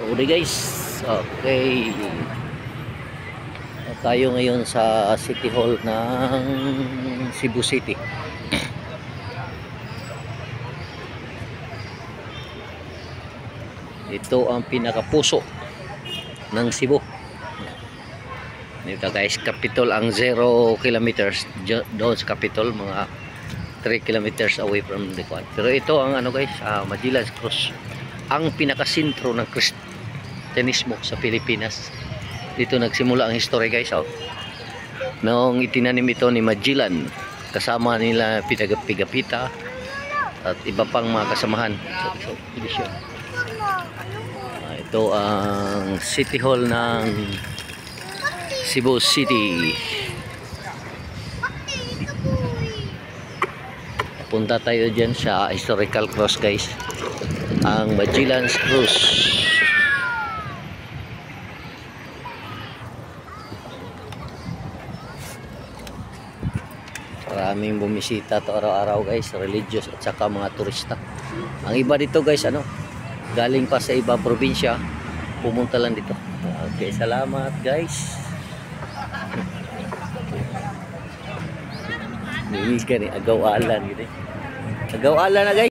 Uli guys. Okay. Tayo ngayon sa City Hall ng Cebu City. Ito ang pinakapuso ng Cebu. Dito guys, Capitol ang 0 kilometers doon sa Capitol, mga 3 kilometers away from the quad. Pero ito ang ano guys, Magellan's Cross, ang pinakasentro ng Kristyanismo sa Pilipinas. Dito nagsimula ang history guys. Noong itinanim ito ni Magellan, kasama nila Pigapita at iba pang mga kasamahan. Ito ang City Hall ng Cebu City. Punta tayo dyan sa historical cross guys, ang Magellan's Cross. Maraming bumisita to araw-araw guys, religious at saka mga turista. Ang iba dito guys, galing pa sa ibang probinsya, pumunta lang dito. Okay, salamat guys. Agaw-alan gitu. Agaw-alan na guys.